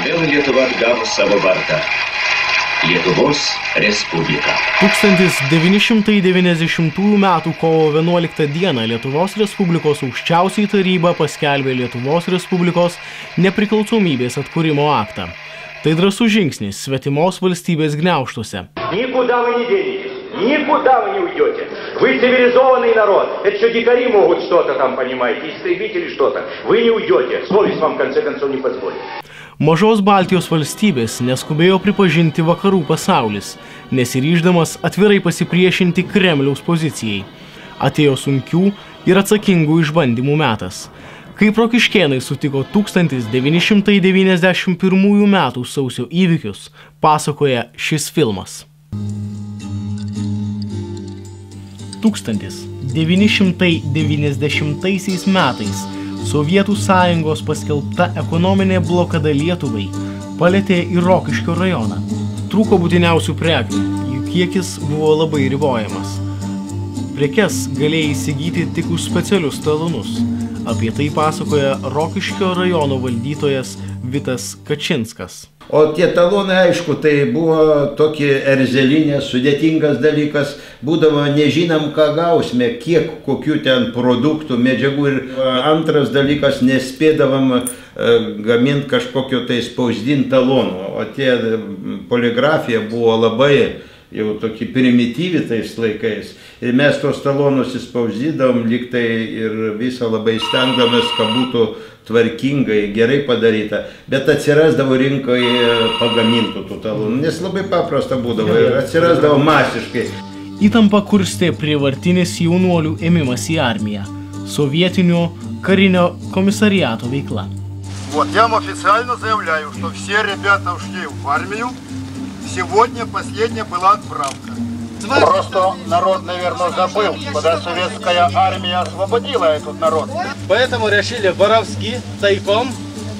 Vėl Lietuva atgavo savo vardą. Lietuvos Respublika. 1990 m. kovo 11 d. Lietuvos Respublikos aukščiausioji taryba paskelbė Lietuvos Respublikos nepriklausomybės atkūrimo aktą. Tai drąsus žingsnis svetimos valstybės gniaužtuose. Никуда вы не денетесь, никуда вы не уйдете. Вы цивилизованный народ. Это что, дикари могут что-то там, понимаете, истребители что-то. Вы не уйдете. Совесть вам, в конце концов, не позволит. Mažos Baltijos valstybės neskubėjo pripažinti vakarų pasaulis, nesiryždamas atvirai pasipriešinti Kremliaus pozicijai. Atėjo sunkių ir atsakingų išbandymų metas. Kaip Rokiškėnai sutiko 1991 m. sausio įvykius, pasakoja šis filmas. 1990 metais Sovietų sąjungos paskelbta ekonominė blokada Lietuvai palėtė į Rokiškio rajoną. Trūko būtiniausių prekių, jų kiekis buvo labai ribojamas. Prekes galėjai įsigyti tik už specialius talonus. Apie tai pasakoja Rokiškio rajono valdytojas Vitas Kačinskas. O tie talonai, aišku, tai buvo tokie erzelinės, sudėtingas dalykas, būdavo nežinom, ką gausime, kiek kokių ten produktų, medžiagų ir antras dalykas, nespėdavom gaminti kažkokio tai spausdinti talonų, o tie poligrafija buvo labai jau tokį primityvi tais laikais ir mes tos talonus įspausdydavom lyg tai ir visą labai stengdavomės, kad būtų tvarkingai, gerai padaryta, bet atsirasdavo rinkoje pagamintų tų talonų, nes labai paprasta būdavo ir atsirasdavo masiškai. Įtampa kurstė prievartinis jaunuolių ėmimas į armiją, sovietinio karinio komisariato veikla. Вот, я вам официально заявляю, что все ребята ушли в армию. Сегодня последняя была отправка. Просто народ, наверное, забыл, когда советская армия освободила этот народ. Поэтому решили воровски, тайком,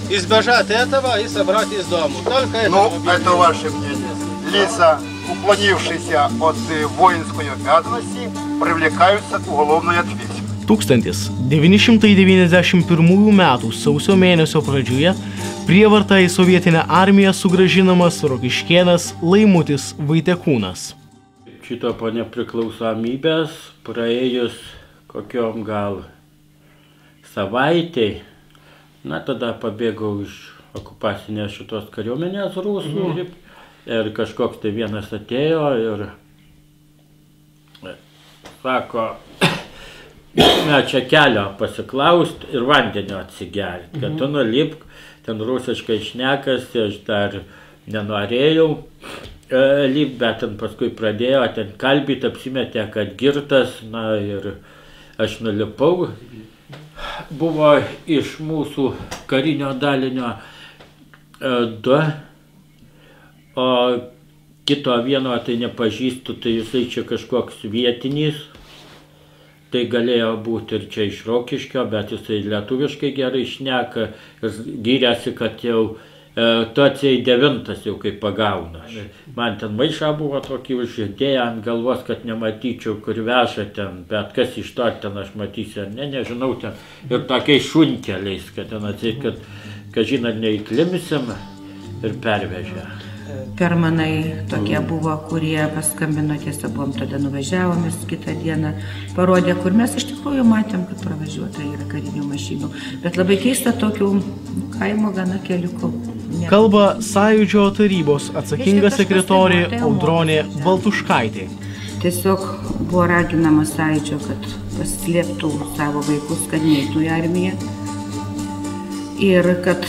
избежать этого и собрать из дома. Только это. Ну, это ваше мнение. Лица, уклонившиеся от воинской обязанности, привлекаются к уголовной ответственности. 1991 m. sausio mėnesio pradžioje prievarta į sovietinę armiją sugrąžinamas Rokiškėnas Laimutis Vaitekūnas. Šito po nepriklausomybės praėjus kokiom gal savaitei, na tada pabėgau iš okupacinės šitos kariuomenės rusų ir kažkoks tai vienas atėjo ir sako, čia kelio pasiklaust ir vandenio atsigerti, kad tu nulipk, ten rusiškai šnekasi, aš dar nenorėjau lipt, bet ten paskui pradėjo ten kalbėti, apsimetė, kad girtas, na ir aš nulipau. Buvo iš mūsų karinio dalinio 2, o kito vieno tai nepažįstu, tai jisai čia kažkoks vietinis. Tai galėjo būti ir čia iš Rokiškio, bet jisai lietuviškai gerai šneka ir gyrėsi, kad jau tu atsiai 9 jau kaip pagauna. Man ten maišą buvo tokį uždėję ant galvos, kad nematyčiau, kur veža ten, bet kas iš to ten aš matysiu, nežinau ten. Ir tokiais šunkeliais, kad ten atsiai, kad žinot, neįklimsim ir pervežė. Permanai tokie buvo, kurie paskambino, tiesa buvom, tada nuvažiavomės kitą dieną, parodė, kur mes iš tikrųjų matėm, kad pravažiuota yra karinių mašinų, bet labai keista tokių kaimo gana keliukų. Kalba Sąjūdžio tarybos atsakinga sekretorė Audronė Baltuškaitė. Tiesiog buvo raginama Sąjūdžio, kad paslėptų savo vaikus, kad neįtų į armiją ir kad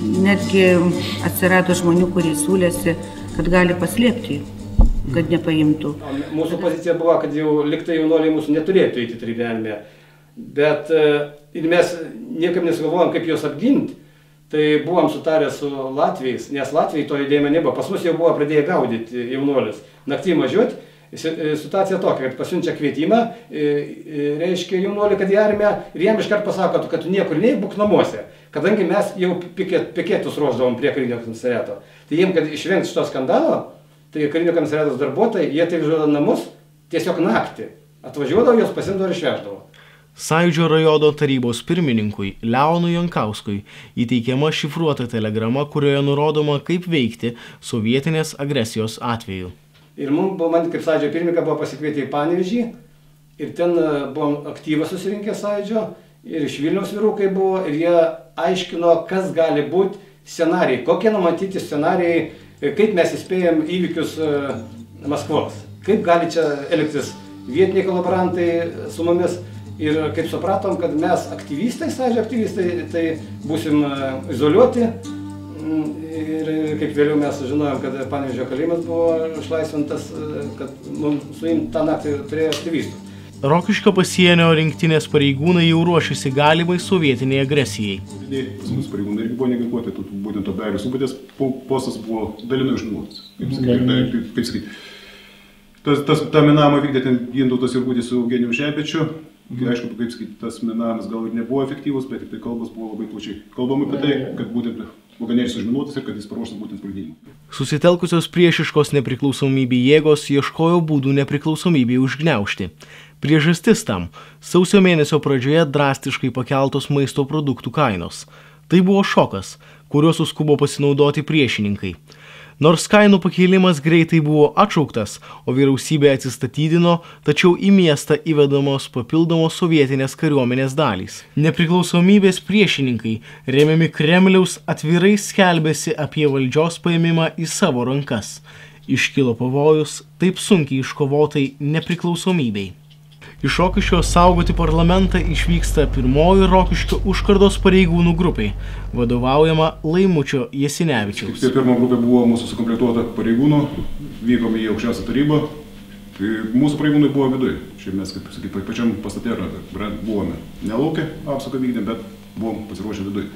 netgi atsirado žmonių, kurie siūlėsi, kad gali paslėpti, kad nepaimtų. Mūsų pozicija buvo, kad jau liktai jaunuoliai mūsų neturėtų įti tarybinėje, bet ir mes niekam nesugalvojom, kaip juos apginti. Tai buvom sutarę su Latvijais, nes Latvijai to judėjimo nebuvo. Pas mus jau buvo pradėję gaudyti jaunuolius. Naktį važiuoti, situacija tokia, kad pasiunčia kvietimą, reiškia jaunuolį, kad į armiją ir jam iškart pasako, kad tu niekur nei, būk namuose. Kadangi mes jau piketus ruošdavom prie karinio komisariato. Tai jiem, kad išvengti šito skandalo, tai karinio komisariatos darbuotojai, jie tai važiuodavo namus tiesiog naktį. Atvažiuodavo, jos pasimdavo ir išveždavo. Sąjūdžio rajono tarybos pirmininkui Leonui Jankauskui įteikiama šifruota telegrama, kurioje nurodoma, kaip veikti sovietinės agresijos atveju. Ir man kaip Sąjūdžio pirmininką buvo pasikvietę į Panevėžį ir ten buvom aktyvą susirinkę Sąjūdžio ir iš Vilniaus vyrukai buvo ir jie aiškino, kas gali būti scenarijai, kokie numatyti scenarijai, kaip mes įspėjom įvykius Maskvos, kaip gali čia elgtis vietiniai kolaborantai su mumis. Ir kaip supratom, kad mes aktyvistai, Sąjūdžio aktyvistai, tai būsim izoliuoti. Ir kaip vėliau mes sužinojom, kad Panevėžio kalėjimas buvo išlaisvintas, kad mums suimt tą naktį turėjo aktyvistų. Rokiškio pasienio rinktinės pareigūnai jau ruošiasi galimai sovietiniai agresijai. Pas mus pareigūnai irgi buvo neginkluoti, būtent Obelių Subutės postas buvo dalinai išminuotas. Kaip sakyti, tą minavimą vykdė ten Gintautas Jurgutis su Eugenijum Šepečiu. Aišku, kaip sakyti, tas minavimas gal ir nebuvo efektyvus, bet tai kalbos buvo labai plačiai. Kalbam apie tai, kad būtent vagonėlis užminuotas ir kad jis paruoštas būtent sprogdinimui. Susitelkusios priešiškos nepriklausomybei jėgos ieškojo būdų nepriklausomybei užgniaužti. Priežastis tam – sausio mėnesio pradžioje drastiškai pakeltos maisto produktų kainos. Tai buvo šokas, kuriuo suskubo pasinaudoti priešininkai. Nors kainų pakėlimas greitai buvo atšauktas, o vyriausybė atsistatydino, tačiau į miestą įvedamos papildomos sovietinės kariuomenės dalys. Nepriklausomybės priešininkai, remiami Kremliaus, atvirai skelbėsi apie valdžios paėmimą į savo rankas. Iškilo pavojus taip sunkiai iškovotai nepriklausomybei. Iš Rokiškio saugoti parlamentą išvyksta pirmoji Rokiškio užkardos pareigūnų grupė, vadovaujama Laimučio Jasinevičiaus. Pirma grupė buvo mūsų sukomplektuota pareigūnų, vykom į aukščiausią tarybą, mūsų pareigūnai buvo viduje. Šiaip mes, kaip sakyti, pačiam pastate buvome nelaukę, apsaugą vykdėm, bet buvom pasiruošę viduje.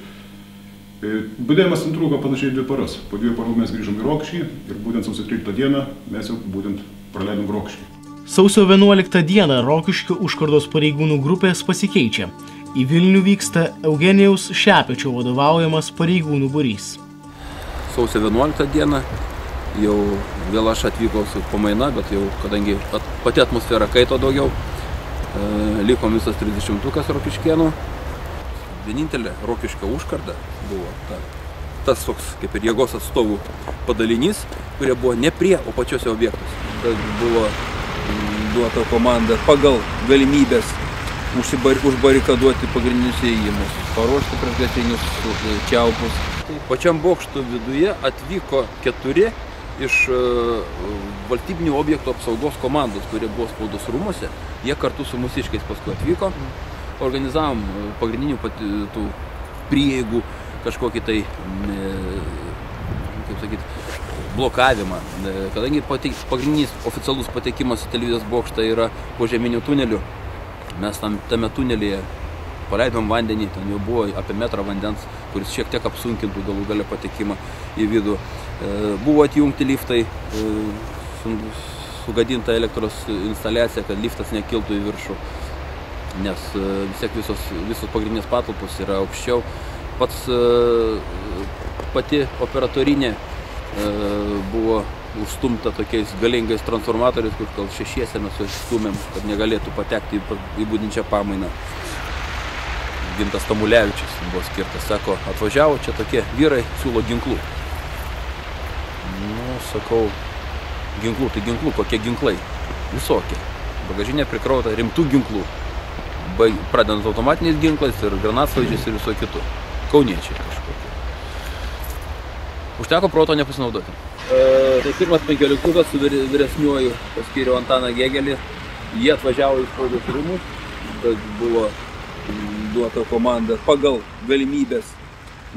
Budėjimas truko panašiai 2 paras. Po 2 parų mes grįžom į Rokiškį ir būtent sausio 13 dieną mes jau būtent praleidom Rokiškį. Sausio 11 dieną Rokiškio užkardos pareigūnų grupės pasikeičia. Į Vilnių vyksta Eugenijaus Šepečio vadovaujamas pareigūnų būrys. Sausio 11 dieną jau vėl aš atvykau su pamaina, bet jau kadangi pati atmosfera kaito daugiau, likom visas 30-ukas Rokiškėnų. Vienintelė Rokiškio užkarda buvo tas toks kaip ir jėgos atstovų padalinys, kurie buvo ne prie, o pačiose objektuose. Tai buvo duota komanda pagal galimybės užbarikaduoti pagrindinius įėjimus, paruošti priešgaisrinius čiaupus. Pačiam bokšto viduje atvyko 4 iš valstybinių objektų apsaugos komandos, kurie buvo spaudos rūmuose. Jie kartu su mūsiškiais paskui atvyko. Organizavom pagrindinių tų prieigų kažkokį tai, kaip sakyti, blokavimą, kadangi pagrindinis oficialus patekimas į televizijos bokštą yra po žeminiu tuneliu. Mes tame tunelyje paleidom vandenį, ten jau buvo apie metrą vandens, kuris šiek tiek apsunkintų galų gale patekimą į vidų. Buvo atjungti liftai, sugadinta elektros instaliacija, kad liftas nekiltų į viršų, nes vis tiek visos pagrindinės patalpos yra aukščiau. Pati operatorinė buvo užstumta tokiais galingais transformatoriais, kur gal 6 mes stumėm, kad negalėtų patekti į budinčią pamainą. Gintas Tamulevičius buvo skirtas, sako, atvažiavo čia tokie vyrai, siūlo ginklų. Nu, sakau, ginklų, tai ginklų, kokie ginklai? Visokie. Bagažinė prikrauta rimtų ginklų, pradedant automatiniais ginklais ir granatsvaidžiais ir viso kitų. Kauniečiai kažkokie. Užteko proto nepasinaudoti. Tai pirmas 15 su vyresniuoju paskyriau Antaną Gėgelį. Jie atvažiavo į spaudos rūmus, kad buvo duota komanda pagal galimybės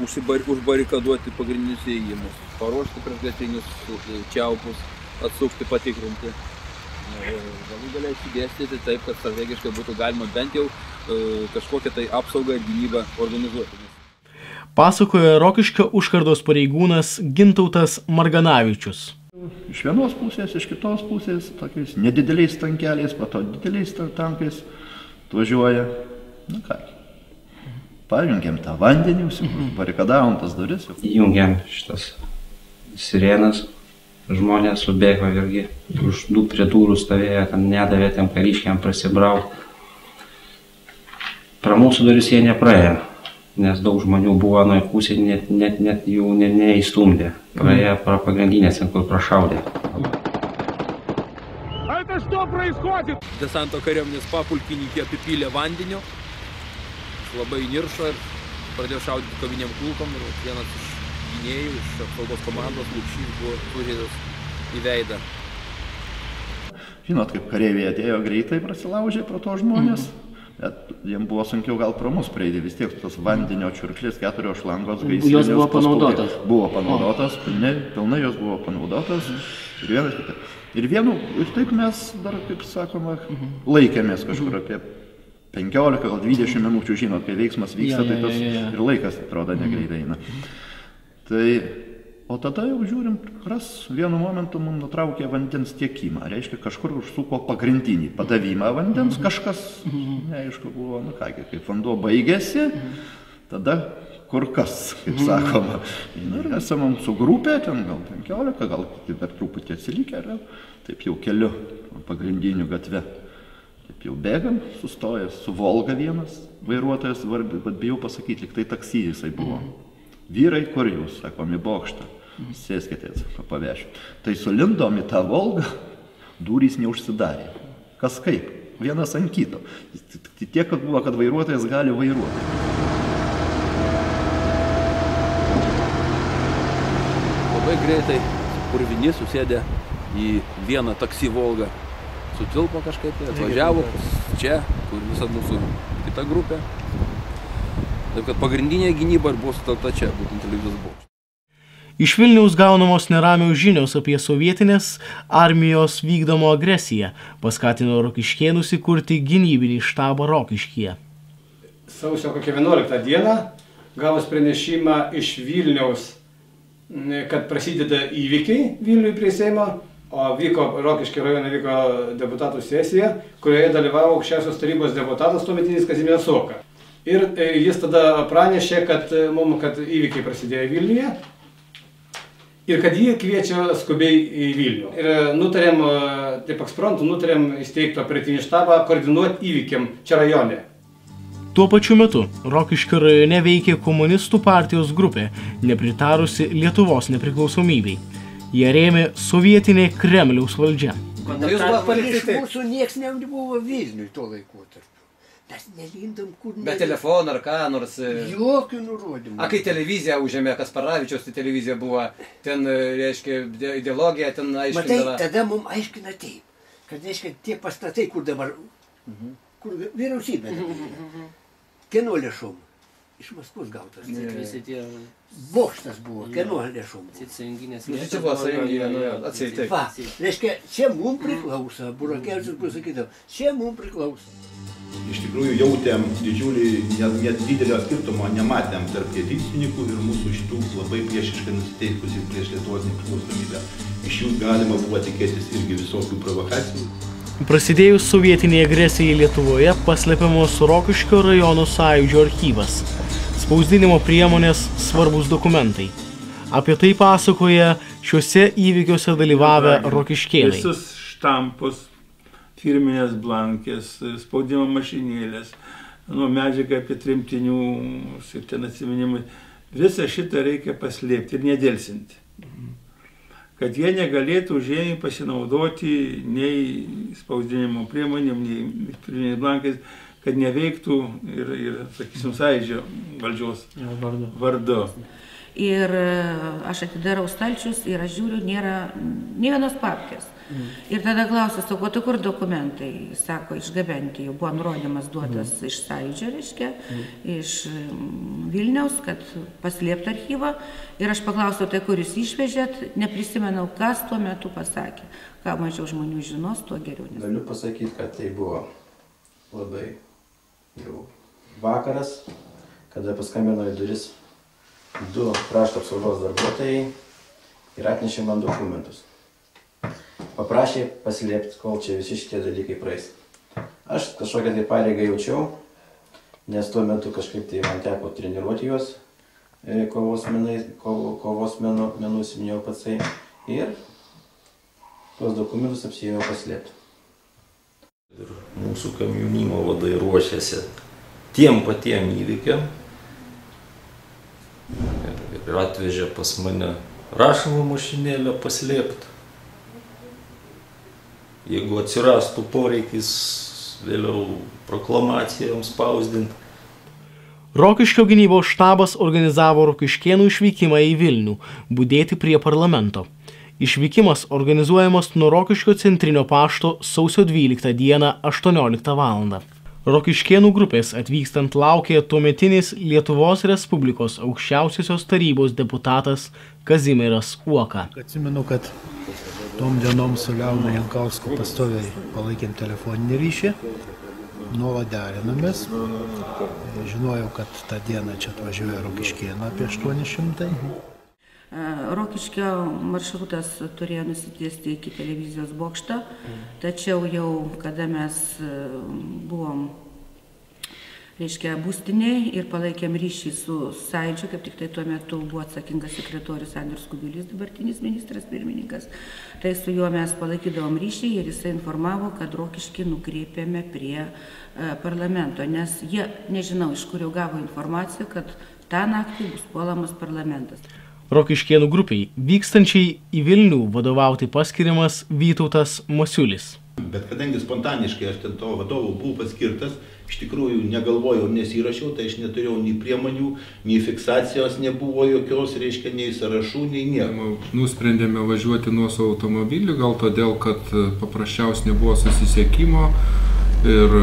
užbarikaduoti pagrindinius įėjimus, paruošti priešgaisrinius čiaupus, atsukti, patikrinti. Galų galiai išsidėstyti taip, kad strategiškai būtų galima bent jau kažkokią tai apsaugą ir gynybą organizuoti. Pasakoja Rokiškio užkardos pareigūnas Gintautas Marganavičius. Iš vienos pusės, iš kitos pusės, tokiais nedideliais tankeliais, po to dideliais tankais atvažiuoja. Na ką, pajungėm tą vandenį, barikadavom tas duris. Įjungėm šitas sirenas, žmonės subėgo irgi, už prie durų stovėjo, ten nedavė tiem kariškiam prasibraukti. Pro mūsų duris jie nepraėjo, nes daug žmonių buvo anoje pusėje, net jų neįstumdė. Praėjo pro pagrindinės, kur prašaudė. Desanto kariuomenės papulkininkė apipylė vandeniu, labai niršo ir pradėjo šaudyti koviniam kulkom. Ir vienas iš gynėjų, iš apsaugos komandos, Lukšys, buvo sužeidas į veidą. Žinot, kaip kareiviai atėjo greitai, prasilaužė pro to žmonės, bet jiems buvo sunkiau gal pro mus praeiti, vis tiek tos vandenio čiurklės, 4 šlangos gaisrinės. Jos buvo panaudotas? Buvo panaudotas, pilnai jos buvo panaudotas. Ir taip mes dar, kaip sakoma, laikėmės kažkur apie 15 gal 20 minučių, žinot, kai veiksmas vyksta, tai tas ir laikas, atrodo, negreitai eina. Tai, o tada jau žiūrim, ras vienu momentu mums nutraukė vandens tiekimą, reiškia, kažkur užsuko pagrindinį padavimą vandens, kažkas, neaišku, buvo, nu kągi, kaip vanduo baigėsi, tada kur kas, kaip sakoma. Ir esam su grupė, ten gal 15, gal dar truputį atsilikę, taip jau keliu pagrindinių gatvę. Taip jau bėgam, sustojęs su Volga vienas vairuotojas, bet bijau pasakyti, lyg tai taksi jisai buvo. Vyrai, kur jūs, sakom, į bokštą, sėskite, pavešiu. Tai sulindom į tą Volgą, durys neužsidarė. Kas kaip? Vienas ant kito. Tiek, kad buvo, kad vairuotojas gali vairuoti. Labai greitai purvini susėdė į vieną taksi Volgą. Sutilpo kažkaip, atvažiavo čia, kur visa mūsų kita grupė. Taip kad pagrindinė gynyba ir buvo sutelkta čia, būtent televizijos bokšte. Iš Vilniaus gaunamos neramios žinios apie sovietinės armijos vykdomą agresiją paskatino Rokiškėnus įkurti gynybinį štabą Rokiškyje. Sausio kokią 11 dieną gavus pranešimą iš Vilniaus, kad prasideda įvykiai Vilniui prie Seimo, o Rokiškio rajone vyko deputatų sesija, kurioje dalyvavo aukščiausios tarybos deputatas tuometinis Kazimieras Soka. Ir jis tada pranešė, kad įvykiai prasidėjo Vilniuje ir kad jį kviečia skubiai į Vilnių. Ir nutarėm, taip ekspromtu, įsteigti operatyvinį štabą, koordinuoti įvykiam čia rajone. Tuo pačiu metu Rokiškio rajone veikė komunistų partijos grupė, nepritarusi Lietuvos nepriklausomybei. Jie rėmė sovietinė Kremliaus valdžia. Iš mūsų nieks nebuvo Vilniui tuo laikotarpiu. Mes nelindam kur... Be telefoną ar ką nors... Jokių nurodymų. A kai televiziją užėmė Kasparavičiaus, tai televizija buvo, ten, reiškia, ideologija, ten aiškindavo... Matai, tada mums aiškina taip, kad, reiškia, tie pastatai, kur dabar... Kur vyriausybė. Kieno lėšom? Iš Maskvos gautas. Bokštas buvo, kieno lėšom. Čia buvo sąjunginė, atseit taip. Va, reiškia, čia mums priklauso, Burokevičius pasakydavo, čia mums priklauso. Iš tikrųjų jautėm didžiulį, net didelio skirtumo nematėm tarp pietrytininkų ir mūsų šitų labai priešiškai nusiteikusių prieš Lietuvos nepriklausomybę. Iš jų galima buvo tikėtis irgi visokių provokacijų. Prasidėjus sovietiniai agresijai Lietuvoje paslepiamos Rokiškio rajono sąjūdžio archyvas. Spausdinimo priemonės svarbus dokumentai. Apie tai pasakoja šiuose įvykiuose dalyvavę rokiškėnai. Visus štampus, firminės blankės, spaudimo mašinėlės, medžiaga apie tremtinių ir ten atsiminimai. Visą šitą reikia paslėpti ir nedėlsinti. Kad jie negalėtų užėjai pasinaudoti nei spausdinimo priemonėm, nei firminės blankais, kad neveiktų ir sakysim, sąjūdžio valdžios vardu. Ir aš atidarau stalčius ir aš žiūriu, nėra nei vienos papkės. Ir tada klausiu, sako, tai kur dokumentai, sako, išgabenti, jau buvo nurodymas duotas iš sąjūdžio, reiškia, iš Vilniaus, kad paslėpti archyvą. Ir aš paklausiau, tai kur jūs išvežėt, neprisimenau, kas tuo metu pasakė. Ką mažiau žmonių žinos, tuo geriau. Galiu pasakyti, kad tai buvo labai jau vakaras, kada paskambino į duris 2 krašto apsaugos darbuotojai ir atnešė man dokumentus. Paprašė paslėpti, kol čia visi šitie dalykai praeis. Aš kažkokią tai pareigą jaučiau, nes tuo metu kažkaip tai man teko treniruoti juos, kovos menų siminėjau patsai ir tuos dokumentus apsijėjau paslėpti. Ir mūsų komjaunimo vadai ruošėsi tiem patiem įvykiam. Ir atvežė pas mane rašymo mašinėlę paslėpti. Jeigu atsirastų poreikis vėliau proklamacijoms spausdinti. Rokiškio gynybos štabas organizavo rokiškėnų išvykimą į Vilnių, budėti prie parlamento. Išvykimas organizuojamas nuo Rokiškio centrinio pašto sausio 12 dieną 18 val. Rokiškėnų grupės atvykstant laukė tuometinis Lietuvos Respublikos aukščiausiosios tarybos deputatas Kazimieras Uoka. Atsimenu, kad tom dienom su Leonu Jankausku pastoviai palaikėm telefoninį ryšį, nuolat derinomės. Žinojau, kad tą dieną čia atvažiuoja Rokiškėnų apie 800. Rokiškio maršrutas turėjo nusitiesti iki televizijos bokšto, tačiau jau kada mes buvom būstinėje ir palaikėm ryšį su Sąjūdžiu, kaip tik tai tuo metu buvo atsakingas sekretorius Andrius Kubilius, dabartinis ministras pirmininkas, tai su juo mes palaikydavom ryšį ir jisai informavo, kad Rokiškį nukreipėme prie parlamento, nes jie, nežinau, iš kur jau gavo informaciją, kad tą naktį bus puolamas parlamentas. Rokiškėnų grupiai vykstančiai į Vilnių vadovauti paskiriamas Vytautas Masiulis. Bet kadangi spontaniškai aš ten to vadovu buvau paskirtas, iš tikrųjų negalvojau, nesirašiau, tai aš neturėjau nei priemonių, nei fiksacijos nebuvo jokios, reiškia, nei sąrašų, nei nieko. Nusprendėme važiuoti nuosavų automobilių, gal todėl, kad paprasčiausiai nebuvo susisiekimo ir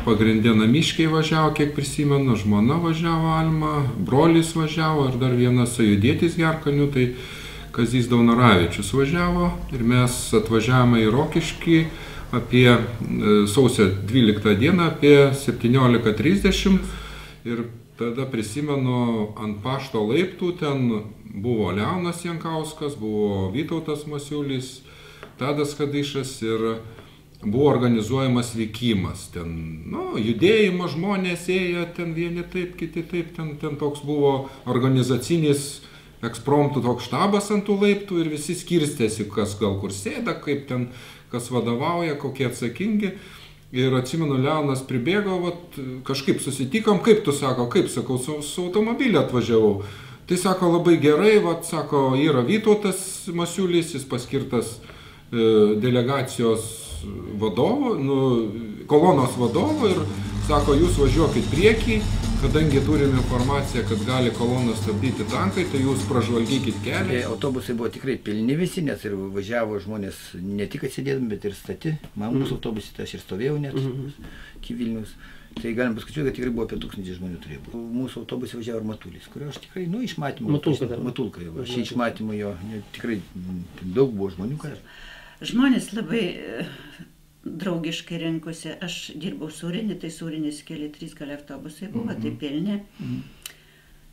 pagrindė namiškiai važiavo, kiek prisimenu, žmona važiavo Alma, brolis važiavo ir dar vienas sąjūdietis Gerkanių, tai Kazys Daunoravičius važiavo ir mes atvažiavome į Rokiškį apie sausio 12 dieną, apie 17:30 ir tada prisimenu ant pašto laiptų, ten buvo Leonas Jankauskas, buvo Vytautas Masiulis, Tadas Kadišas ir buvo organizuojamas vykimas, ten, judėjimas, žmonės ėjo, ten vieni taip, kiti taip, ten toks buvo organizacinis ekspromtų toks štabas ant tų laiptų ir visi skirstėsi, kas gal kur sėda, kaip ten, kas vadovauja, kokie atsakingi. Ir atsimenu, Leonas pribėgo, kažkaip susitikom, kaip tu sako, kaip sakau, su automobiliu atvažiavau. Tai sako, labai gerai, sako, yra Vytautas Masiulis, jis paskirtas delegacijos vadovo, kolonos vadovo ir sako, jūs važiuokit priekį, kadangi turim informaciją, kad gali koloną stabdyti tankai, tai jūs pražvalgykit kelią. Autobusai buvo tikrai pilni visi, nes ir važiavo žmonės ne tik atsidėdami, bet ir stati. Man bus autobusai, tai aš ir stovėjau net iki Vilniaus. Tai galim paskaičiuoti, kad tikrai buvo apie 1000 žmonių turėjo būti. Mūsų autobusai važiavo ir Matulis, kurio aš tikrai, iš matymo. Matulka jau. Aš iš matymo jo, tikrai daug buvo žmonių. Žmonės labai draugiškai rinkosi. Aš dirbau Sūrinį, tai Sūrinis keli 3 gali autobusai buvo, tai pilni.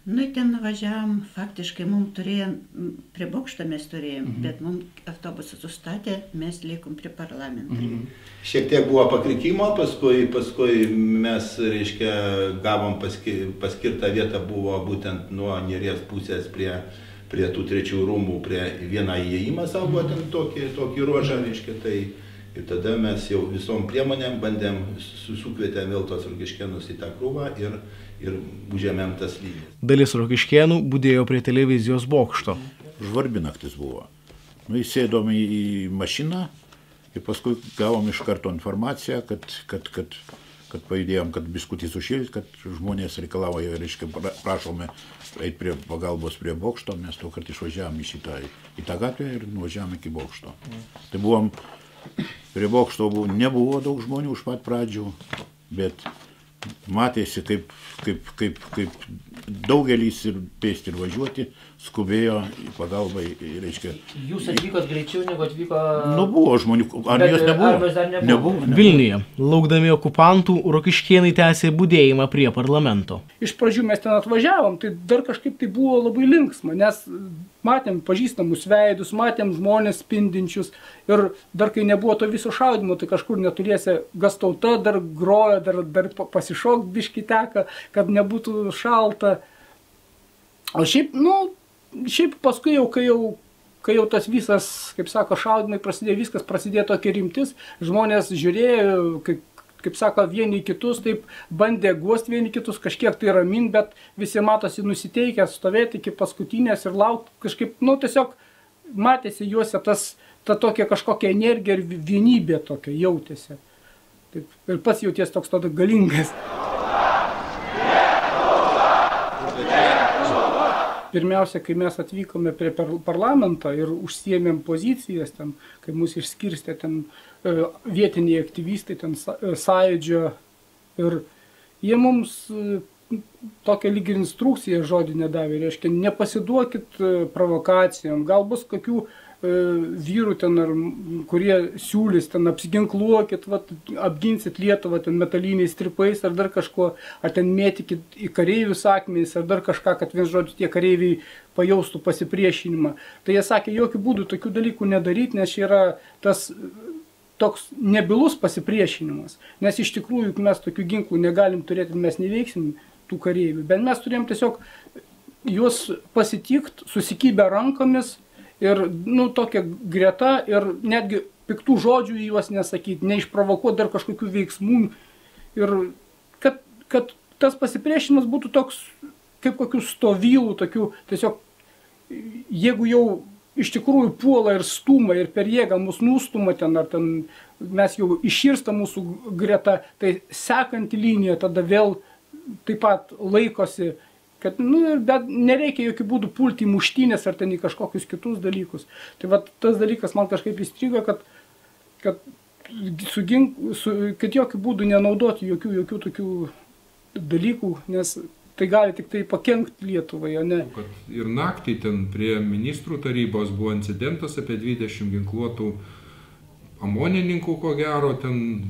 Ten nuvažiavam, faktiškai mums turėjom, prie bokšto mes turėjom, bet mums autobusą sustatė, mes likom prie parlamento. Šiek tiek buvo pakrikimo, paskui mes, reiškia, gavom paskirtą vietą, buvo būtent nuo Neries pusės prie tų trečių rūmų, prie vieną įėjimą savo, ten tokį ruožą, reiškia, tai ir tada mes jau visom priemonėm bandėm, sukvietėm vėl tos Rokiškėnus į tą krūvą ir užėmėm tas lygis. Dalis Rokiškėnų budėjo prie televizijos bokšto. Žvarbi naktis buvo. Įsėdom į mašiną ir paskui gavom iš karto informaciją, kad pajudėjom, kad biskutį sušilti, kad žmonės reikalauja, reiškia, prašome eiti prie pagalbos prie bokšto, mes to kart išvažiavom į tą gatvę ir nuvažiavom iki bokšto. Tai buvom, prie bokšto nebuvo daug žmonių už pat pradžių, bet matėsi, kaip daugelis ir pėsti ir važiuoti skubėjo į pagalbą, reiškia. Jūs atvykot greičiau negu atvyko... Buvo žmonių, ar jos nebuvo? Nebuvo. Vilniuje, laukdami okupantų, rokiškėnai tęsė budėjimą prie parlamento. Iš pradžių mes ten atvažiavom, tai dar kažkaip tai buvo labai linksma, nes matėm pažįstamus veidus, matėm žmonės spindinčius ir dar kai nebuvo to viso šaudimo, tai kažkur neturiesi gastauta, dar grojo, dar pasišokt biškį teka, kad nebūtų šalta. O šiaip paskui jau, kai jau tas visas, kaip sako, šaudimai prasidėjo, viskas prasidėjo tokia rimtis, žmonės žiūrėjo, kaip sako, vieni kitus, taip bandė guosti vieni kitus, kažkiek tai ramin, bet visi matosi nusiteikę stovėti iki paskutinės ir laukti kažkaip, nu, tiesiog matėsi juose ta tokia kažkokia energija ir vienybė tokia jautėsi. Taip, ir pats jauties toks tada galingas. Pirmiausia, kai mes atvykome prie parlamento ir užsiėmėm pozicijas ten, kai mus išskirstė ten vietiniai aktyvistai, ten sąjūdžio, ir jie mums tokią lyg ir instrukciją žodinę davė, reiškia, nepasiduokit provokacijom, gal bus kokių vyrų ten, kurie siūlys ten, apsiginkluokit, vat, apginsit Lietuvą ten metaliniais stripais ar dar kažko, ar ten mėtykit į kareivius akmenys ar dar kažką, kad vien žodžiu tie kareiviai pajaustų pasipriešinimą. Tai jie sakė, jokių būdų tokių dalykų nedaryti, nes čia yra tas toks nebylus pasipriešinimas, nes iš tikrųjų mes tokių ginklų negalim turėti, mes neveiksim tų kareivių, bet mes turėjom tiesiog juos pasitikti, susikibę rankomis, ir, nu, tokia greta ir netgi piktų žodžių į juos nesakyti, neišprovokuoti dar kažkokių veiksmų. Ir kad tas pasipriešinimas būtų toks, kaip kokių stovylų, tokių tiesiog, jeigu jau iš tikrųjų puola ir stuma ir per jėgą mus nustuma ten, ar ten mes jau iširsta mūsų greta, tai sekanti linija tada vėl taip pat laikosi, kad, nu, bet nereikia jokių būdų pulti į muštynės ar ten į kažkokius kitus dalykus. Tai va, tas dalykas man kažkaip įstrigo, kad jokių būdų nenaudoti jokių tokių dalykų, nes tai gali tik tai pakenkti Lietuvai, o ne. Ir naktį ten prie ministrų tarybos buvo incidentas apie 20 ginkluotų amonininkų, ko gero, ten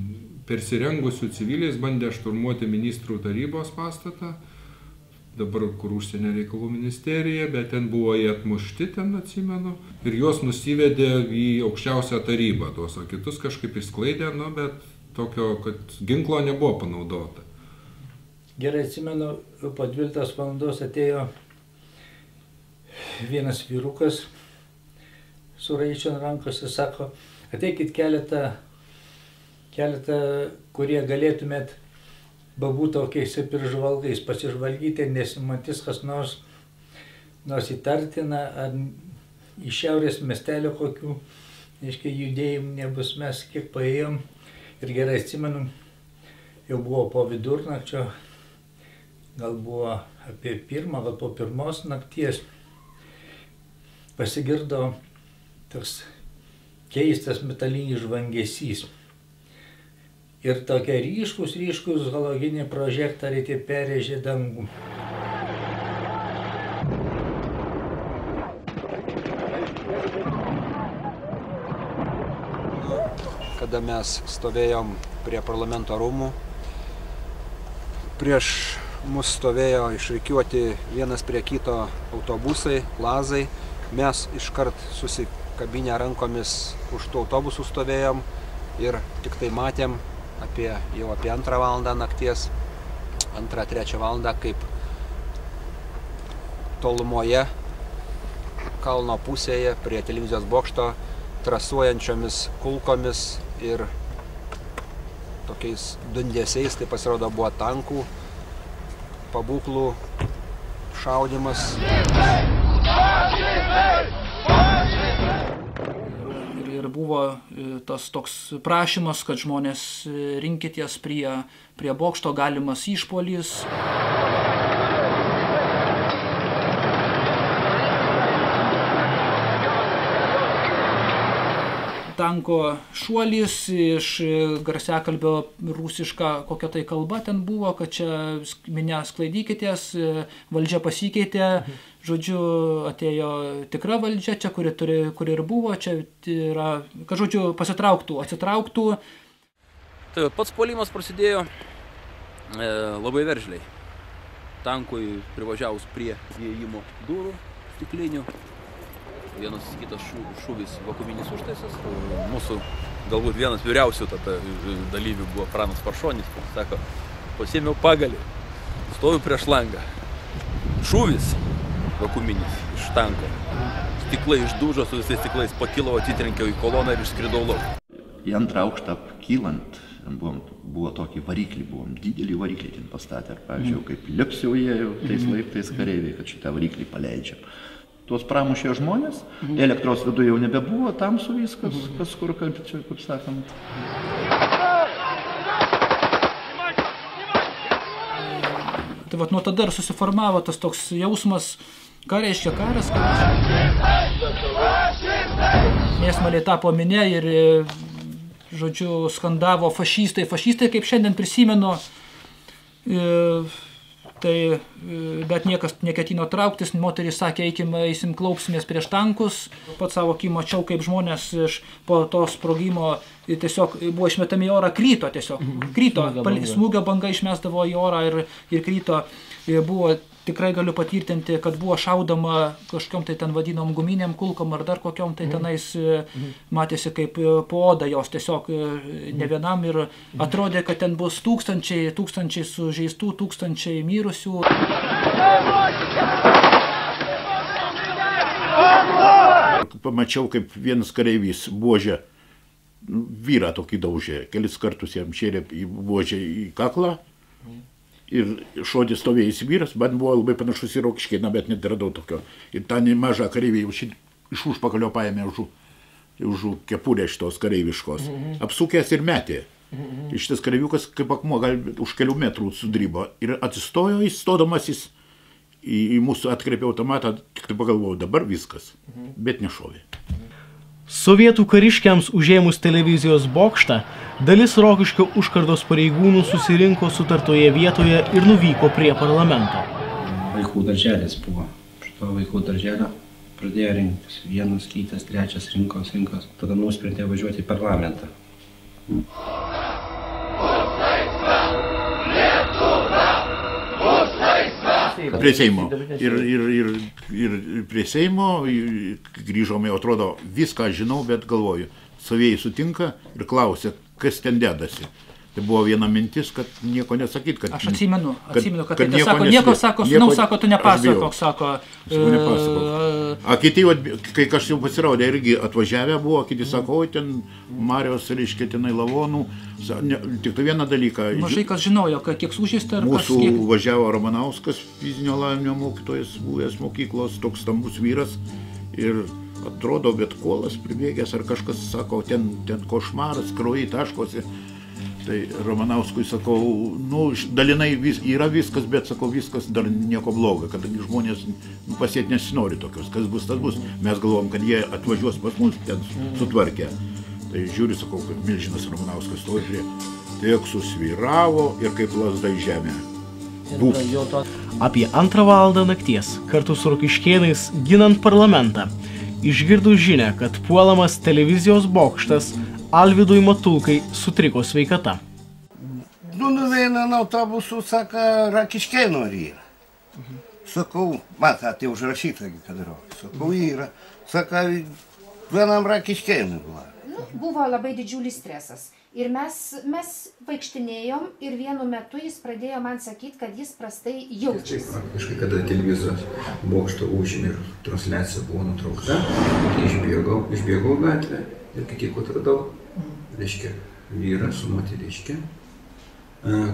persirengusių civiliais bandė šturmuoti ministrų tarybos pastatą. Dabar, kur užsienio reikalų ministerija, bet ten buvo jie atmušti, ten atsimenu, ir juos nusivedė į aukščiausią tarybą, tuos, o kitus kažkaip išsklaidė, nu, bet tokio, kad ginklo nebuvo panaudota. Gerai atsimenu, po 12 valandos atėjo vienas vyrukas su raičiu ant rankos ir sako, ateikit keletą, kurie galėtumėt babų tokiais ir žvalgais pasižvalgyti, nesimatys kas nors įtartina, ar iš šiaurės miestelio kokių, aiškiai, judėjimų nebus. Mes kiek paėjom ir gerai atsimenu, jau buvo po vidurnakčio, gal buvo apie 1, gal po 1 nakties, pasigirdo toks keistas metalinis žvangesys. Ir tokie ryškus haloginiai prožektoriai tie perrėžė dangų. Kada mes stovėjom prie parlamento rūmų, prieš mus stovėjo išrikiuoti vienas prie kito autobusai, lazai. Mes iškart susikabinę rankomis už tų autobusų stovėjom ir tik tai matėm jau apie 2 valandą nakties, 2-3 valandą, kaip tolumoje kalno pusėje prie televizijos bokšto trasuojančiomis kulkomis ir tokiais dundesiais, tai pasirodo buvo tankų, pabūklų šaudimas. Ir buvo tas toks prašymas, kad žmonės rinkitės prie bokšto, galimas išpuolys. Tanko šuolis iš garsiakalbio rusiška kokia tai kalba ten buvo, kad čia minia sklaidykitės, valdžia pasikeitė, žodžiu, atėjo tikra valdžia čia, kuri ir buvo, čia yra, kad žodžiu, atsitrauktų. Tai pats puolimas prasidėjo labai veržliai. Tankui privažiavus prie įėjimo durų stiklinių. Vienas kitas šūvis vakuuminis užtaisas. Mūsų galbūt vienas vyriausių dalyvių buvo Pranas Paršonis. Sako, pasiėmiau pagalį, stoviu prieš langą. Šūvis vakuuminis iš tanko. Stiklai išdūžo, su visais stiklais pakilau, atitrenkiau į koloną ir išskridau lauk. Į 2 aukštą kylant, buvom buvo tokį variklį, buvom didelį variklį ten pastatę. Pavyzdžiui, kaip lips jau jie jau tais laiptais kareiviai, kad šitą variklį paleidžiam. Tuos pramušė žmonės, elektros viduje jau nebebuvo, tamsu viskas, kas kur, kaip sakant. Tai vat nuo tada ir susiformavo tas toks jausmas, ką reiškia karas, mėsmaliai tapo minė ir, žodžiu, skandavo fašistai, kaip šiandien prisimenu, tai, bet niekas neketino trauktis, moterys sakė, eisim klaupsimės prieš tankus, pats savo akim mačiau, kaip žmonės po to sprogimo tiesiog buvo išmetami į orą, kryto, smūgio banga išmesdavo į orą ir kryto, buvo, tikrai galiu patvirtinti, kad buvo šaudama kažkokiom tai ten vadinom guminiam kulkom ar dar kokiom tai tenais matėsi kaip po odą jos tiesiog ne vienam ir atrodė, kad ten bus tūkstančiai sužeistų, tūkstančiai mirusių. Pamačiau, kaip vienas kareivys buožė, vyrą tokį daužė, kelis kartus jam šėrė buožė į kaklą ir šodį stovėjęs vyras, man buvo labai panašus į Rokiškėną, bet neradau tokio. Ir tą mažą kareivį iš užpakalio paėmė už kepurę šitos kareiviškos, apsukęs ir metė. Ir šitas kareiviukas kaip akmuo gal už kelių metrų sudrybo ir atsistojo, įstodamas jis į mūsų atkreipė automatą, tik tai pagalvojau, dabar viskas, bet nešovė. Sovietų kariškiams užėmus televizijos bokštą, dalis Rokiškio užkardos pareigūnų susirinko sutartoje vietoje ir nuvyko prie parlamento. Vaikų darželis buvo. Šito vaikų darželio pradėjo rinktis. Vienas, kitas, trečias rinkos. Tada nusprendė važiuoti į parlamentą. Prie Seimo. Ir prie Seimo grįžome, atrodo, viską žinau, bet galvoju. Savėjai sutinka ir klausia, kas ten dedasi. Tai buvo viena mintis, kad nieko nesakyt. Aš atsimenu, kad tai nesako, nieko sako, sako, tu nepasakok, sako. A kiti, kai kažkas jau pasirodė, irgi atvažiavę buvo, kiti sako, oi, ten Marijos, reiškia, tenai lavonų. Tik tai vieną dalyką. Mažai kas žinojo, kiek sužeista ar kas kiek. Mūsų važiavo Ramanauskas, fizinio lavinimo mokytojas, buvęs mokyklos, toks stambus vyras. Ir atrodo, bet kolas pribėgęs ar kažkas sako, ten košmaras, kraujai taškosi. Tai Romanauskui sakau, dalinai yra viskas, bet sakau, viskas dar nieko bloga, kadangi žmonės pasiet nesinori tokios, kas bus, tas bus. Mes galvom, kad jie atvažiuos pas mus, ten sutvarkę. Tai žiūri, sakau, kad milžinas Romanauskas stovi prie, tiek susvyravo ir kaip lazda į žemę. Apie 2 valandą nakties, kartu su rokiškėnais ginant parlamentą, išgirdus žinią, kad puolamas televizijos bokštas, Alvydui Matulkai sutriko sveikata. Nuveina ant autobusų, sako, Rokiškėnų yra. Sakau, tai užrašyta, kad yra. Sakau, yra. Sako, vienam Rokiškėnui buvo. Buvo labai didžiulis stresas. Ir mes vaikštinėjom ir vienu metu jis pradėjo man sakyti, kad jis prastai jaučiasi. Praktiškai, kada televizijos bokšto užėmė ir transliacija buvo nutraukta, išbėgau gatvę ir kai tik atradau, reiškia, vyrą su moteriške,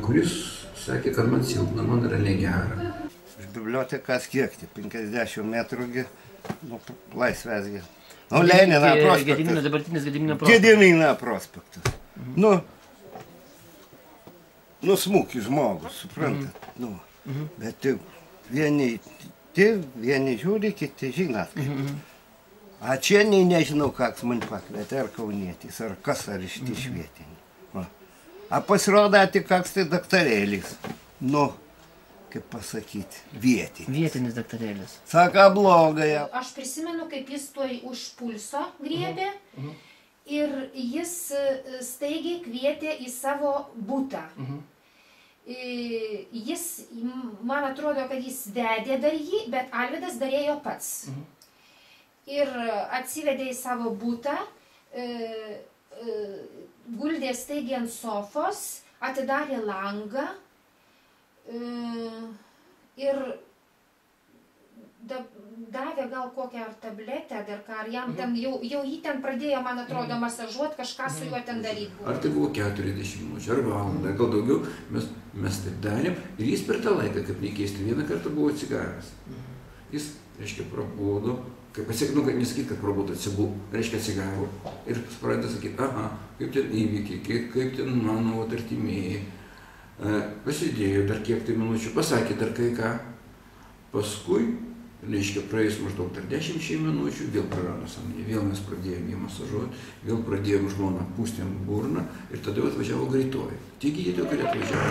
kuris sakė, kad man silpna, man yra negera. Iš bibliotekas kiekti, 50 metrų, laisvės. Lenino prospektas. Dabartinis Gedimino prospektas. Gedimino prospektas. Smūkis žmogus, suprantat. Bet vieni žiūri, kiti žinot. A čia nežinau, kas man pakvietė, ar kaunietis, ar kas, ar iš vietinių. A pasirodo, tik koks tai daktarėlis. Kaip pasakyti, vietinis. Vietinis daktarėlis. Saka, blogai. Aš prisimenu, kaip jis tuoj už pulso griebė ir jis staigiai kvietė į savo butą. Jis, man atrodo, kad jis vedė dar jį, bet Alvydas darėjo pats. Ir atsivedė į savo butą, guldė staigiai ant sofos, atidarė langą, ir davė gal kokią ar tabletę, dar ką, ar jam ten, jau jį ten pradėjo, man atrodo, masažuoti, kažką su juo ten daryti buvo. Ar tai buvo 40 minučių, ar valandą, gal daugiau, mes taip darėm ir jis per tą laiką, kaip nekeisti, vieną kartą buvo atsigavęs. Jis, reiškia, prabudo, kaip atsiekinu, kad nesakyt, kad prabudo, reiškia atsigavo ir pradeda sakyti, aha, kaip ten įvykiai, kaip ten mano artimieji. Pasidėjo dar kiek tai minučių, pasakė dar kai ką, paskui, reiškia, praėjus maždaug dar 10 minučių, vėl prarado sąmonę, vėl mes pradėjom jį masažuoti, vėl pradėjom žmoną pūsti ant burną ir tada atvažiavo greitoji. Tie gydytojai, kurie atvažiavo.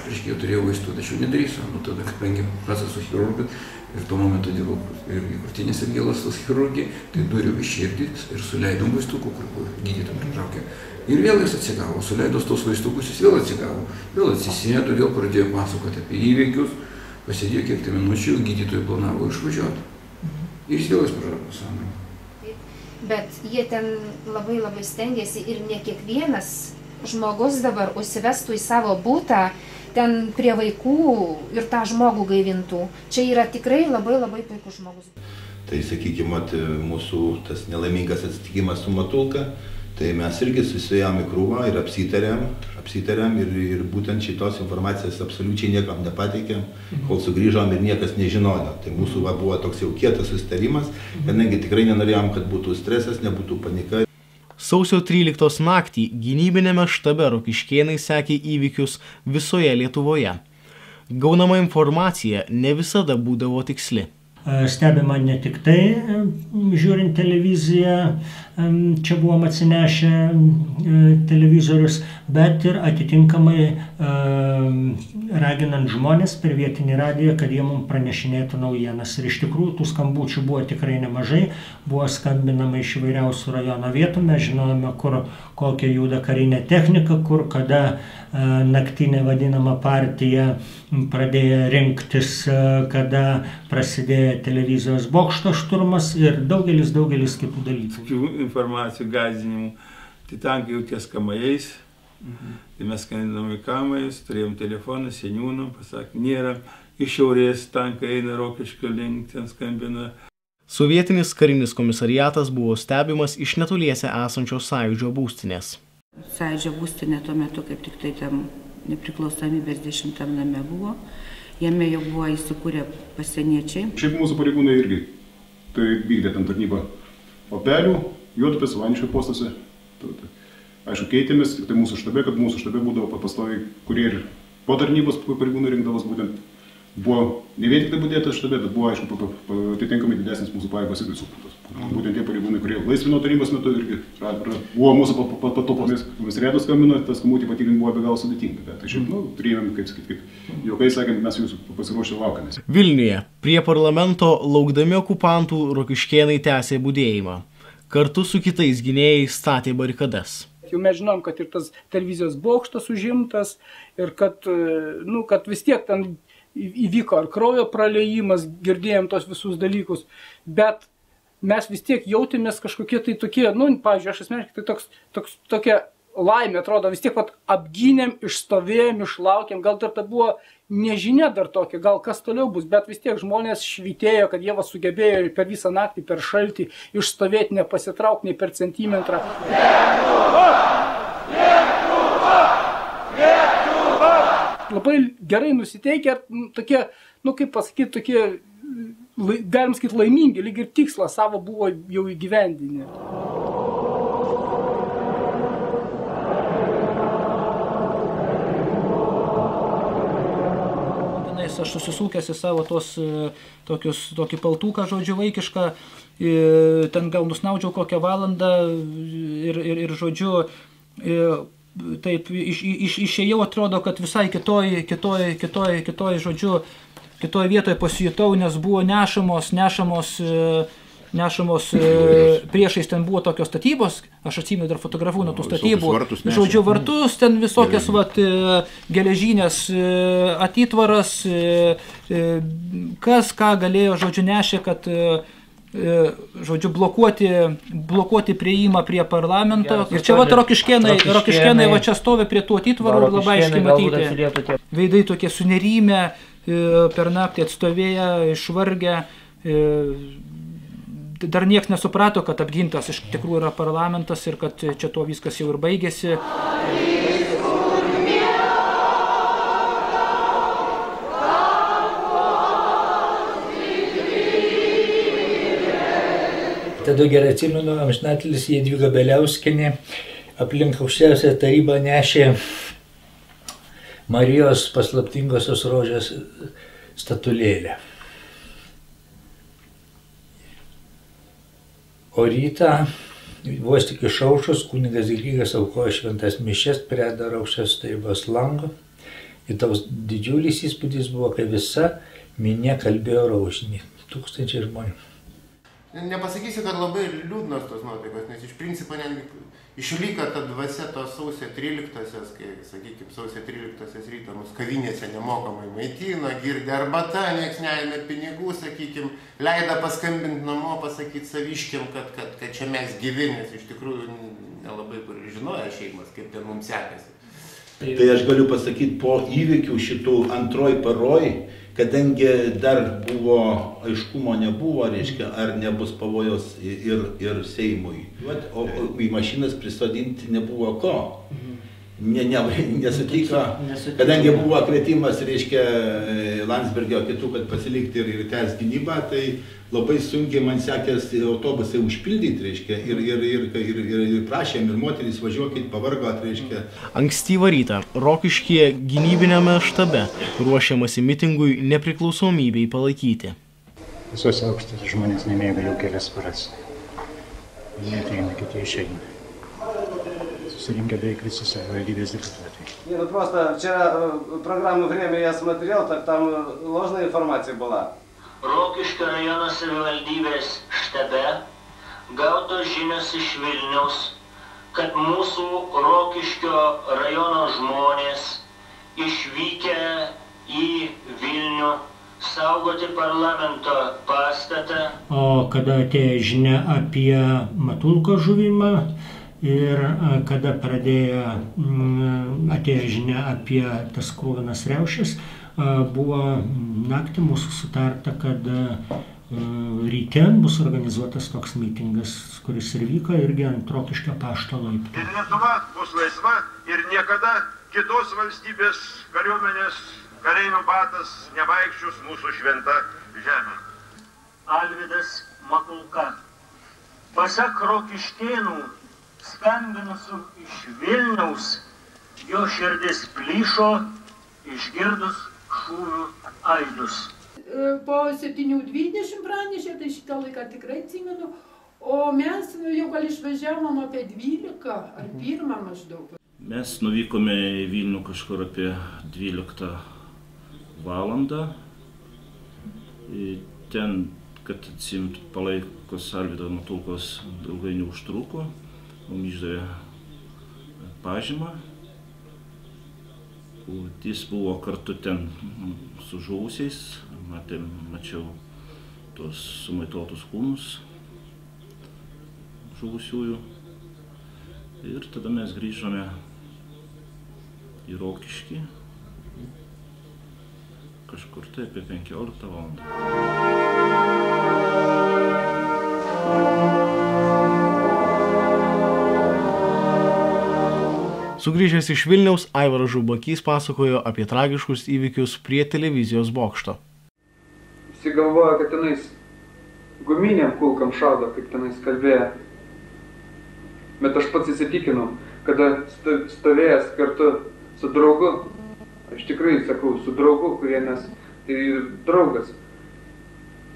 Reiškia, jau turėjau vaistų, tačiau nedrįso, tada, kadangi pats esu chirurgas ir tuo momentu dirbau ir krūtinės ir gėlos chirurgija, tai duriu į širdį ir suleidom vaistukų, kur gydytojai pritraukė. Ir vėl jis atsigavo, suleidos tos vaistukus, jis vėl atsigavo, vėl atsisėdo, vėl pradėjo pasakoti apie įvykius, pasėdėjo kiek tai minučių, gydytojai planavo išvažiuoti. Ir jis vėl prarado sąmonę. Bet jie ten labai stengiasi ir ne kiekvienas žmogus dabar užsivestų į savo būtą, ten prie vaikų ir tą žmogų gaivintų. Čia yra tikrai labai puikus žmogus. Tai sakykime, mūsų tas nelaimingas atsitikimas su Matulka, tai mes irgi susijom į krūvą ir apsitarėm ir būtent šitos informacijos absoliučiai niekam nepateikėm, kol sugrįžom ir niekas nežinojo. Tai mūsų buvo toks jau kietas susitarimas, kadangi tikrai nenorėjom, kad būtų stresas, nebūtų panika. Sausio 13 naktį gynybinėme štabe Rokiškėnai sekė įvykius visoje Lietuvoje. Gaunama informacija ne visada būdavo tiksli. Stebima ne tik tai, žiūrint televiziją, čia buvom atsinešę televizorius, bet ir atitinkamai raginant žmonės per vietinį radiją, kad jie mums pranešinėtų naujienas. Ir iš tikrųjų tų skambučių buvo tikrai nemažai, buvo skambinama iš įvairiausių rajono vietų, mes žinojome, kur kokia juda karinė technika, kur kada naktinė vadinama partija pradėjo rinktis, kada prasidėjo televizijos bokšto šturmas ir daugelis kitų dalykų. Tokių informacijų gąsdinimų. Tai tankai jau ties Kamajais, tai mes skambinome į Kamajus, turėjom telefoną, seniūną, pasakė, nėra, iš šiaurės tankai eina Rokiškio link, ten skambina. Sovietinis karinis komisariatas buvo stebimas iš netoliese esančios Sąjūdžio būstinės. Sąjūdžio būstinė tuo metu kaip tik tai tam nepriklausomybės 10 name buvo. Jame jau buvo įsikūrę pasieniečiai. Šiaip mūsų pareigūnai irgi tai vykdė ten tarnybą Opelių, Juodupės, Vaniškio postuose. Aišku, keitėmės, tik tai mūsų štabe, kad mūsų štabe būdavo pastoviai, kurie ir po tarnybos pareigūnai rinkdavos būtent. Buvo ne vien tik tai budėtas štabe, bet buvo, aišku, atitinkamai didesnis mūsų pajėgos irgi sukurtos. Būtent tie pareigūnai, kurie laisvino tarnybos metu irgi buvo mūsų patopomis. Komisariatas skambino, tas skambutį patikrinti buvo be galo sudėtinga. Tai šiaip, turėjome, kaip sakyti, kaip juokais sakėm, mes jūsų pasiruošę laukiamės. Vilniuje prie parlamento laukdami okupantų Rokiškėnai tęsė budėjimą. Kartu su kitais gynėjais statė barikadas. Jau mes žinom, kad ir tas televizijos bokštas užimtas ir kad vis tiek ten įvyko ar kraujo praleijimas, girdėjom tos visus dalykus, bet mes vis tiek jautėmės kažkokie tai tokie, pavyzdžiui, aš asmeniškai tai tokia laimė, atrodo, vis tiek apgynėm, išstovėjom, išlaukėm, gal dar tai buvo nežinia dar tokia, gal kas toliau bus, bet vis tiek žmonės švytėjo, kad jie sugebėjo per visą naktį, per šaltį išstovėti, nepasitraukti nei per centimetrą. Labai gerai nusiteikę, tokie, kaip pasakyti, tokie, galim sakyti, laimingi, lyg ir tikslą savo buvo jau įgyvendinę. Aš susisūkęs į savo tokį paltuką, žodžiu, vaikišką, ten gal nusnaudžiau kokią valandą ir žodžiu, taip, išėjau, atrodo, kad visai kitoj, žodžiu, kitoj vietoje pasijutau, nes buvo nešamos priešais, ten buvo tokios statybos, aš atsimenu dar fotografuoju nuo tų statybų, žodžiu, vartus, ten visokias geležinės atitvaras, kas ką galėjo, žodžiu, nešė, kad žodžiu, blokuoti prieimą prie parlamento. Ir čia Rokiškėnai va čia stovi prie tų atitvarų, labai aiškiai matyti. Veidai tokie sunerimę, per naktį atstovėję, išvargę. Dar niekas nesuprato, kad apgintas iš tikrųjų yra parlamentas ir kad čia to viskas jau ir baigėsi. Tada gerai atsimenu, amžinatilis Jadvyga Beliauskienė aplink aukščiausią tarybą nešė Marijos paslaptingosios rožės statulėlę. O rytą, vos tik išaušus, kunigas Grigas aukojo šventas mišias prie dar aukščiausios tarybos lango. Ir toks didžiulis įspūdis buvo, kai visa minia kalbėjo rožinį. 1000 žmonių. Nepasakysiu, kad labai liūdnos tos nuotaikos, nes iš principo netgi išlieka ta dvasia tos sausio 13-asias, kai, sakykime, sausio 13-asias rytą mus kavinėse nemokamai maitino, girdė arbata, nieks neėmė pinigų, sakykime, leido paskambinti namo, pasakyti saviškiam, kad čia mes gyvi, nes iš tikrųjų nelabai kur žinojo šeimas, kaip ten mums sekasi. Tai aš galiu pasakyti, po įvykių šitų antroj paroj, kadangi dar buvo, aiškumo nebuvo, reiškia, ar nebus pavojos ir Seimui. O į mašinas prisodinti nebuvo ko. Nesutiko, kadangi buvo kvietimas, reiškia, Landsbergio kitų, kad pasilikti ir tęs gynybą, tai labai sunkiai man sekėsi autobusai užpildyti, reiškia, ir prašėm, ir moterys važiuokit, pavargot, reiškia. Ankstyvą rytą Rokiškyje gynybiniame štabe ruošiamasi mitingui nepriklausomybei palaikyti. Visuose aukštuose žmonės nemėga jau kelias paras. Jie ateina, kiti išeina. Susirinkę beveik visi savivaldybės депутаты. Не, ну просто вчера программу «Время» я смотрел, так там ложная информация была. Rokiškio rajono savivaldybės štabe gautos žinios iš Vilniaus, kad mūsų Rokiškio rajono žmonės išvykę į Vilnių saugoti parlamento pastatą. O kada atėjo žinia apie Matulko žuvimą ir kada atėjo žinia apie tas kruvinas riaušes, buvo naktį mūsų sutarta, kad ryte bus organizuotas toks mitingas, kuris ir vyko irgi ant Rokiškio pašto laiptų. Ir Lietuva bus laisva ir niekada kitos valstybės kariuomenės kareivio batas nevaikščios mūsų šventa žemė. Alvydas Matulka. Pasak rokiškėnų skambinusių iš Vilniaus, jo širdis plyšo išgirdus šūvių aidus. Po 7:20 pranešė, tai šitą laiką tikrai atsimenu, o mes jau gal išvažiavom apie 12 ar 1 maždaug. Mes nuvykome į Vilnių kažkur apie 12 valandą. Ten, kad atsimt palaikos Alvydo Matulkos ilgai neužtruko, mums išdavė pažymą. Jis buvo kartu ten su žuvusiais, mačiau tos sumaitotus kūnus žuvusiųjų. Ir tada mes grįžome į Rokiškį, kažkur tai apie 15 valandą. Sugrįžęs iš Vilniaus, Aivaras Žubakys pasakojo apie tragiškus įvykius prie televizijos bokšto. Visi galvoja, kad tenais guminiam kulkam šaudo, kaip tenais kalbėjo. Bet aš pats įsitikinau, kada stovėjęs kartu su draugu, aš tikrai sakau, su draugu, kurie mes, tai draugas,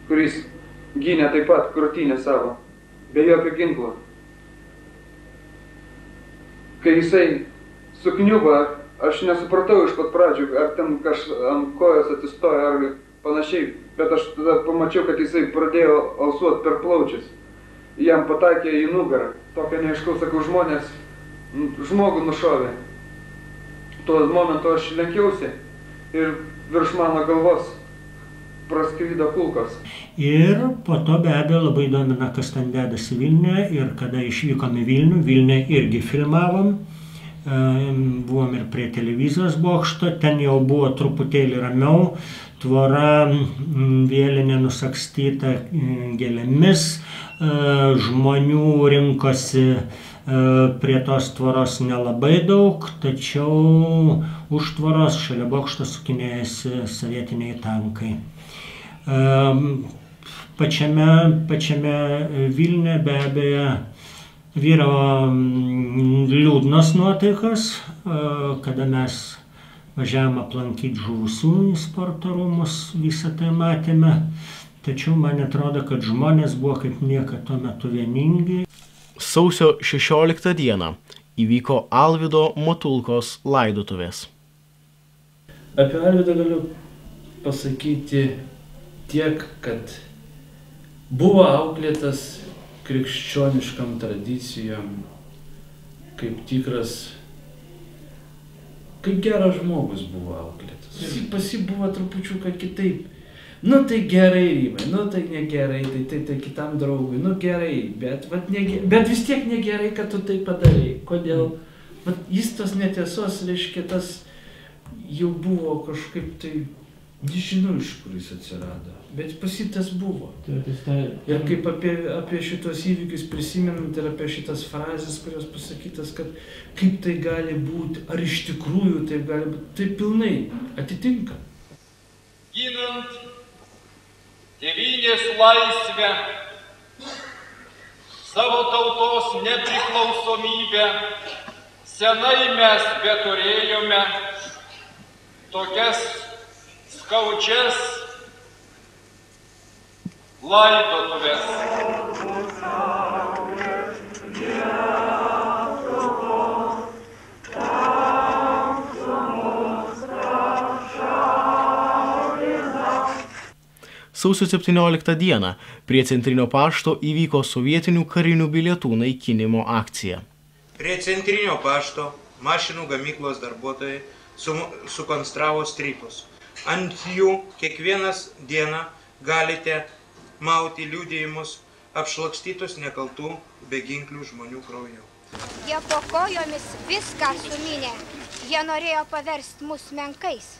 kuris gynė taip pat krūtinę savo, be jokio ginklo. Kai jisai sukniuba, aš nesupratau iš pat pradžių, ar ten ant kojos atsistojo ar panašiai, bet aš tada pamačiau, kad jisai pradėjo alsuoti per plaučius. Jam patakė į nugarą. Tokia neaiškaus, sakau, žmonės, žmogų nušovė. Tuo momentu aš lenkiausi ir virš mano galvos praskrido kulkos. Ir po to be abejo labai domina, kas ten dedasi Vilniuje, ir kada išvykom į Vilnių, Vilniuje irgi filmavom. buvom ir prie televizijos bokšto, ten jau buvo truputėlį ramiau, tvora vėlinė nusakstyta gėlėmis, žmonių rinkosi prie tos tvoros nelabai daug, tačiau už tvoros šalia bokšto sukinėjasi sovietiniai tankai. Pačiame Vilniuje be abejo vyravo liūdnos nuotaikos, kada mes važiavom aplankyti žuvusių į sporto rūmus, visą tai matėme, tačiau man atrodo, kad žmonės buvo kaip niekad tuo metu vieningi. Sausio 16 dieną įvyko Alvydo Matulkos laidotuvės. Apie Alvydą galiu pasakyti tiek, kad buvo auklėtas krikščioniškam tradicijom, kaip tikras, kaip geras žmogus buvo auklėtas. Pas jį buvo trupučiuką kitaip. Nu tai gerai, Rimai, nu tai negerai, tai kitam draugui, nu gerai, bet vis tiek negerai, kad tu tai padarai. Kodėl? Vat jis tos netiesos, reiškia, tas jau buvo kažkaip tai, nežinau, iš kur jis atsirado, bet pas jį tas buvo. Ir kaip apie šitos įvykius prisimenant ir apie šitas frazes, kurios pasakytas, kad kaip tai gali būti, ar iš tikrųjų taip gali būti, tai pilnai atitinka. Ginant tėvynės laisvę, savo tautos nepriklausomybę, senai mes beturėjome tokias skaudžias laidotuves. Sausio 17 dieną prie Centrinio pašto įvyko sovietinių karinių bilietų naikinimo akcija. Prie Centrinio pašto mašinų gamyklos darbuotojai sukonstravo strypus. Ant jų kiekvienas dieną galite mauti liudijimus apšlakstytus nekaltų beginklių žmonių krauju. Jie po kojomis viską suminė. Jie norėjo paversti mus menkais.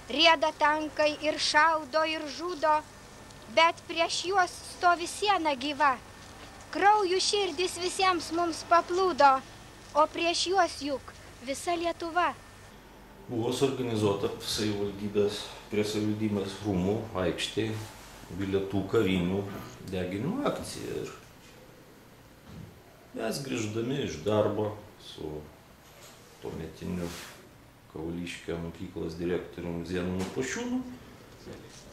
Rieda tankai ir šaudo ir žudo, bet prieš juos stovi siena gyva. Kraujų širdis visiems mums paplūdo, o prieš juos juk visa Lietuva. Buvo suorganizuota prie savivaldybės rūmų aikštėje bilietų karinių deginimo akcija. Ir mes grįždami iš darbo su tuometiniu Kauliškio mokyklos direktorium Zenonu Pašiūnu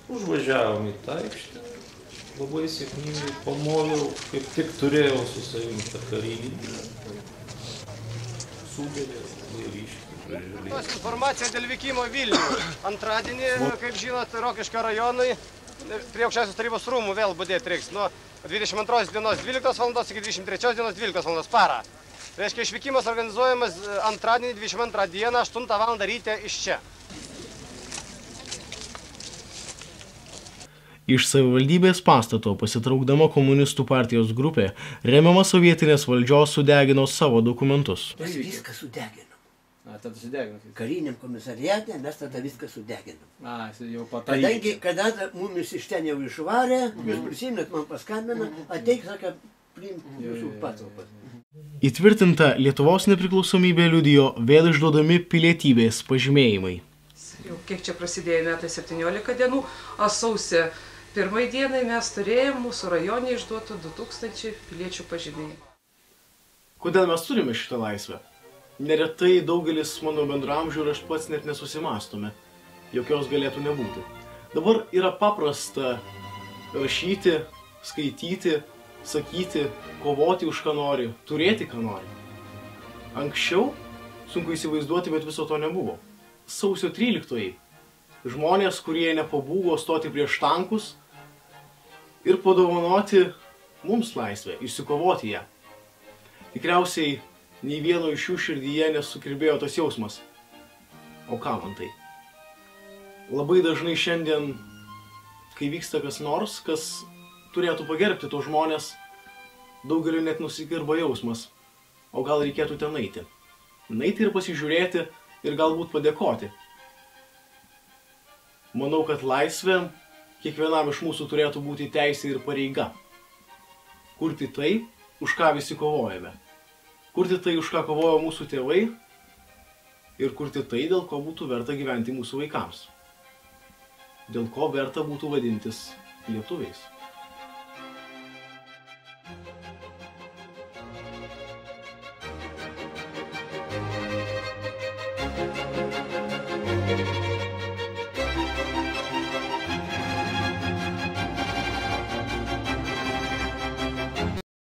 užvažiavom į tą aikštę, labai sėkmingai pamoviau, kaip tik turėjau su savim tą karinį sudėlį, labai ryškiai. Informacija dėl vykimo Vilniuje. Antradienį, kaip žinot, Rokiškio rajonui prie aukščiausios tarybos rūmų vėl budėti reiks nuo 22 dienos 12 val. Iki 23 dienos 12 val. Parą. Reiškia, išvykimas organizuojamas antradienį 22 dieną 8 val. Ryte iš čia. Iš savivaldybės pastato pasitraukdama komunistų partijos grupė, remiama sovietinės valdžios, sudegino savo dokumentus. Mes viską sudeginom. Kariniam komisariate mes tada viską sudeginom. Kada mumis iš ten jau išvarė, jūs prisimėt, man paskambina, ateik, sakė, priimti jūsų patalpas. Įtvirtinta Lietuvos nepriklausomybė liudijo vėl išduodami pilietybės pažymėjimai. Jau kiek čia prasidėjo metai 17 dienų, o sausio 1 dienai mes turėjom mūsų rajone išduotų 2000 piliečių pažymėjimų. Kodėl mes turime šitą laisvę? Neretai daugelis mano bendramžių ir aš pats net nesusimastome, jokios galėtų nebūti. Dabar yra paprasta rašyti, skaityti, sakyti, kovoti už ką nori, turėti ką nori. Anksčiau, sunku įsivaizduoti, bet viso to nebuvo. Sausio 13-oji žmonės, kurie nepabūgo stoti prieš tankus ir padovanoti mums laisvę, išsikovoti ją. Tikriausiai nei vieno iš jų širdyje nesukirbėjo tas jausmas. O ką man tai? Labai dažnai šiandien, kai vyksta kas nors, kas turėtų pagerbti tos žmonės, daugeliu net nusikirba jausmas. O gal reikėtų ten eiti? Nueiti ir pasižiūrėti ir galbūt padėkoti. Manau, kad laisvė kiekvienam iš mūsų turėtų būti teisė ir pareiga. Kurti tai, už ką visi kovojame. Kurti tai, už ką kovojo mūsų tėvai, ir kurti tai, dėl ko būtų verta gyventi mūsų vaikams. Dėl ko verta būtų vadintis lietuviais.